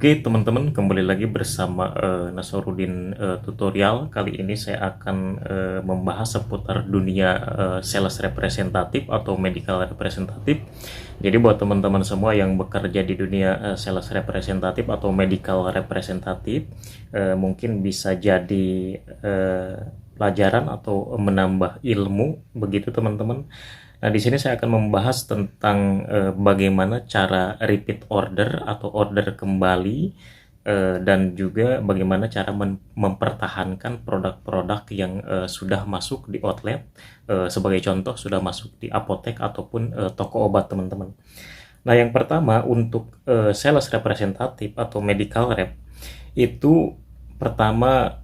Oke teman-teman, kembali lagi bersama Nasaruddin tutorial. Kali ini saya akan membahas seputar dunia sales representatif atau medical representatif. Jadi buat teman-teman semua yang bekerja di dunia sales representatif atau medical representatif, mungkin bisa jadi pelajaran atau menambah ilmu begitu teman-teman. Nah, di sini saya akan membahas tentang bagaimana cara repeat order atau order kembali, dan juga bagaimana cara mempertahankan produk-produk yang sudah masuk di outlet. Sebagai contoh, sudah masuk di apotek ataupun toko obat, teman-teman. Nah, yang pertama untuk sales representatif atau medical rep itu pertama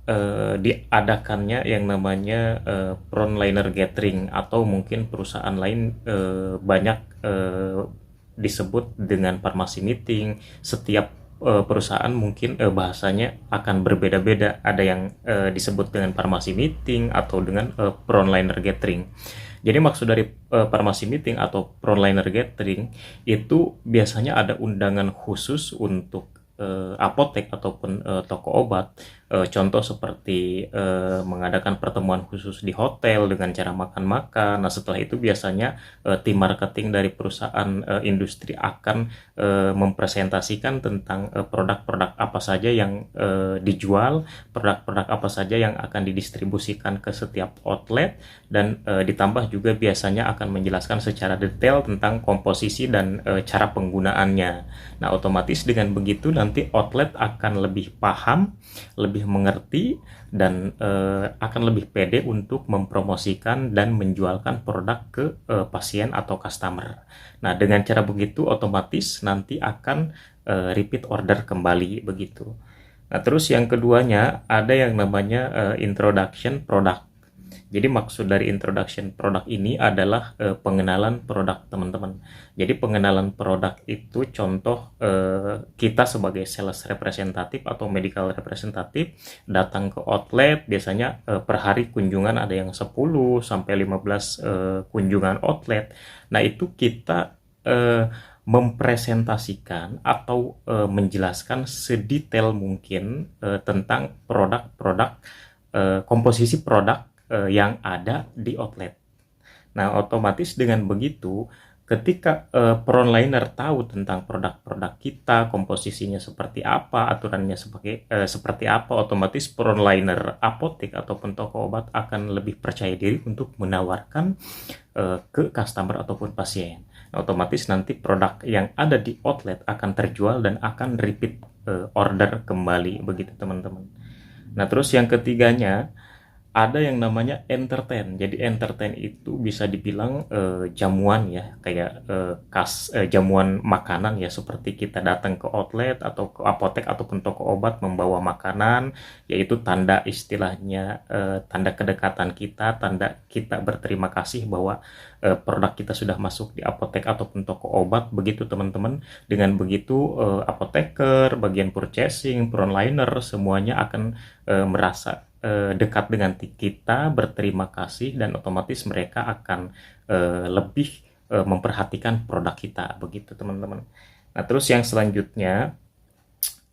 diadakannya yang namanya frontliner gathering, atau mungkin perusahaan lain banyak disebut dengan farmasi meeting. Setiap perusahaan mungkin bahasanya akan berbeda-beda. Ada yang disebut dengan farmasi meeting atau dengan frontliner gathering. Jadi maksud dari farmasi meeting atau frontliner gathering itu biasanya ada undangan khusus untuk apotek ataupun toko obat. Contoh seperti mengadakan pertemuan khusus di hotel dengan cara makan-makan. Nah, setelah itu biasanya tim marketing dari perusahaan industri akan mempresentasikan tentang produk-produk apa saja yang dijual, produk-produk apa saja yang akan didistribusikan ke setiap outlet, dan ditambah juga biasanya akan menjelaskan secara detail tentang komposisi dan cara penggunaannya. Nah, otomatis dengan begitu nanti outlet akan lebih paham, lebih mengerti, dan akan lebih pede untuk mempromosikan dan menjualkan produk ke pasien atau customer. Nah, dengan cara begitu otomatis nanti akan repeat order kembali begitu. Nah, terus yang keduanya ada yang namanya introduction product. Jadi maksud dari introduction product ini adalah pengenalan produk, teman-teman. Jadi pengenalan produk itu contoh kita sebagai sales representatif atau medical representatif datang ke outlet, biasanya per hari kunjungan ada yang 10 sampai 15 kunjungan outlet. Nah, itu kita mempresentasikan atau menjelaskan sedetail mungkin tentang produk-produk, komposisi produk yang ada di outlet. Nah, otomatis dengan begitu, ketika frontliner tahu tentang produk-produk kita, komposisinya seperti apa, aturannya seperti apa, otomatis frontliner apotek ataupun toko obat akan lebih percaya diri untuk menawarkan ke customer ataupun pasien. Nah, otomatis nanti produk yang ada di outlet akan terjual dan akan repeat order kembali begitu, teman-teman. Nah, terus yang ketiganya ada yang namanya entertain. Jadi entertain itu bisa dibilang jamuan ya, kayak jamuan makanan ya, seperti kita datang ke outlet atau ke apotek ataupun toko obat membawa makanan, yaitu tanda istilahnya tanda kedekatan kita, tanda kita berterima kasih bahwa produk kita sudah masuk di apotek ataupun toko obat begitu, teman-teman. Dengan begitu apoteker, bagian purchasing, frontliner semuanya akan merasa dekat dengan kita, berterima kasih, dan otomatis mereka akan lebih memperhatikan produk kita begitu, teman-teman. Nah, terus yang selanjutnya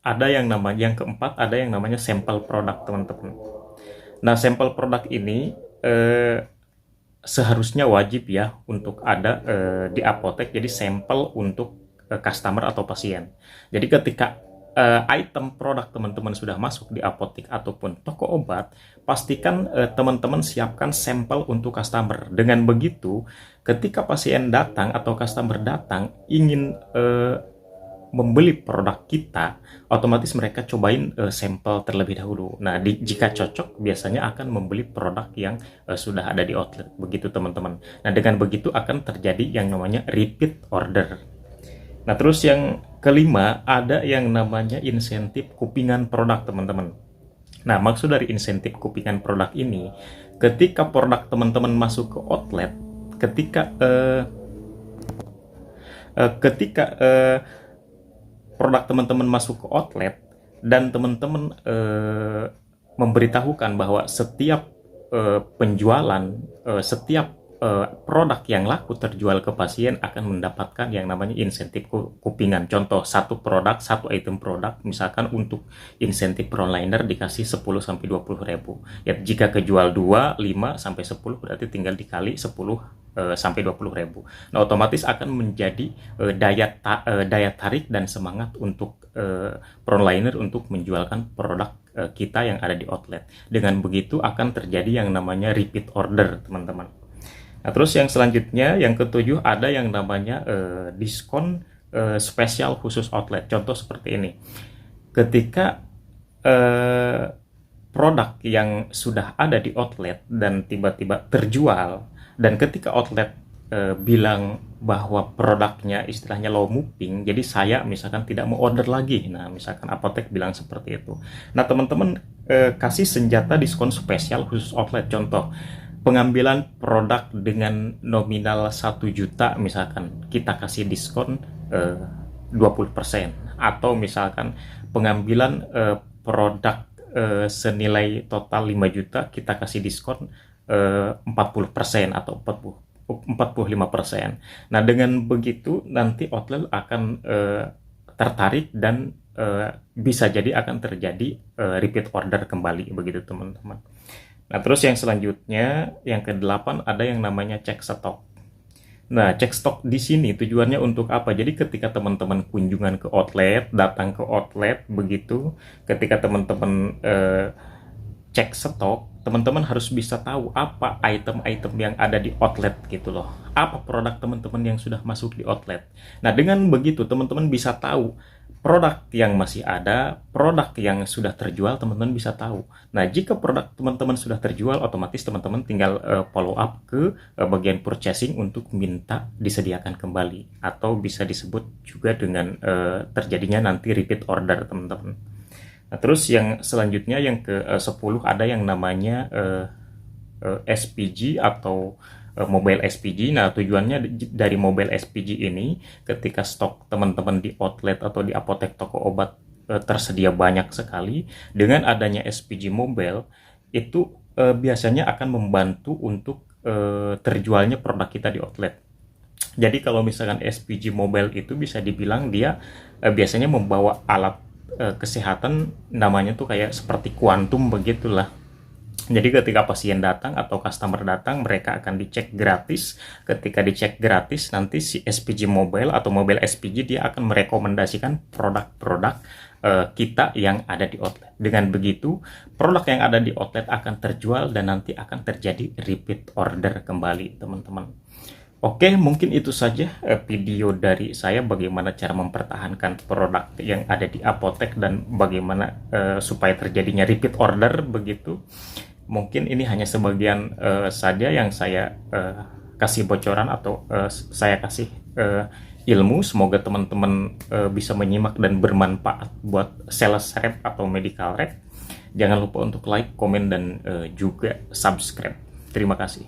ada yang namanya, yang keempat ada yang namanya sampel produk, teman-teman. Nah, sampel produk ini seharusnya wajib ya untuk ada di apotek, jadi sampel untuk customer atau pasien. Jadi ketika item produk teman-teman sudah masuk di apotek ataupun toko obat, pastikan teman-teman siapkan sampel untuk customer. Dengan begitu, ketika pasien datang atau customer datang ingin membeli produk kita, otomatis mereka cobain sampel terlebih dahulu. Nah, jika cocok, biasanya akan membeli produk yang sudah ada di outlet. Begitu, teman-teman. Nah, dengan begitu akan terjadi yang namanya repeat order. Nah, terus yang kelima ada yang namanya insentif kupingan produk, teman-teman. Nah, maksud dari insentif kupingan produk ini, ketika produk teman-teman masuk ke outlet, ketika produk teman-teman masuk ke outlet dan teman-teman memberitahukan bahwa setiap penjualan, setiap produk yang laku terjual ke pasien akan mendapatkan yang namanya insentif kupingan. Contoh, satu produk, satu item produk, misalkan untuk insentif frontliner dikasih 10-20 ribu. Ya, jika kejual 2, 5, sampai 10 berarti tinggal dikali 10 sampai 20 ribu. Nah, otomatis akan menjadi daya tarik dan semangat untuk frontliner untuk menjualkan produk kita yang ada di outlet. Dengan begitu akan terjadi yang namanya repeat order, teman-teman. Nah, terus yang selanjutnya, yang ketujuh, ada yang namanya diskon spesial khusus outlet. Contoh seperti ini. Ketika produk yang sudah ada di outlet dan tiba-tiba terjual, dan ketika outlet bilang bahwa produknya istilahnya low moving, jadi saya misalkan tidak mau order lagi. Nah, misalkan apotek bilang seperti itu. Nah, teman-teman kasih senjata diskon spesial khusus outlet. Contoh, pengambilan produk dengan nominal 1 juta misalkan, kita kasih diskon 20%. Atau misalkan pengambilan produk senilai total 5 juta, kita kasih diskon 40% atau 45%. Nah, dengan begitu nanti outlet akan tertarik dan bisa jadi akan terjadi repeat order kembali, begitu teman-teman. Nah, terus yang selanjutnya, yang ke-8, ada yang namanya cek stok. Nah, cek stok di sini tujuannya untuk apa? Jadi ketika teman-teman kunjungan ke outlet, datang ke outlet, begitu, ketika teman-teman cek stok, teman-teman harus bisa tahu apa item-item yang ada di outlet gitu loh. Apa produk teman-teman yang sudah masuk di outlet. Nah, dengan begitu teman-teman bisa tahu produk yang masih ada, produk yang sudah terjual, teman-teman bisa tahu. Nah, jika produk teman-teman sudah terjual, otomatis teman-teman tinggal follow up ke bagian purchasing untuk minta disediakan kembali. Atau bisa disebut juga dengan terjadinya nanti repeat order, teman-teman. Nah, terus yang selanjutnya, yang ke-10, ada yang namanya SPG atau mobile SPG. Nah, tujuannya dari mobile SPG ini, ketika stok teman-teman di outlet atau di apotek toko obat tersedia banyak sekali, dengan adanya SPG mobile, itu biasanya akan membantu untuk terjualnya produk kita di outlet. Jadi kalau misalkan SPG mobile itu bisa dibilang dia biasanya membawa alat kesehatan, namanya tuh kayak seperti kuantum begitulah. Jadi ketika pasien datang atau customer datang, mereka akan dicek gratis. Ketika dicek gratis, nanti si SPG mobile atau mobile SPG dia akan merekomendasikan produk-produk kita yang ada di outlet. Dengan begitu, produk yang ada di outlet akan terjual dan nanti akan terjadi repeat order kembali, teman-teman. Oke, mungkin itu saja video dari saya bagaimana cara mempertahankan produk yang ada di apotek dan bagaimana supaya terjadinya repeat order begitu. Mungkin ini hanya sebagian saja yang saya kasih bocoran atau saya kasih ilmu. Semoga teman-teman bisa menyimak dan bermanfaat buat sales rep atau medical rep. Jangan lupa untuk like, komen, dan juga subscribe. Terima kasih.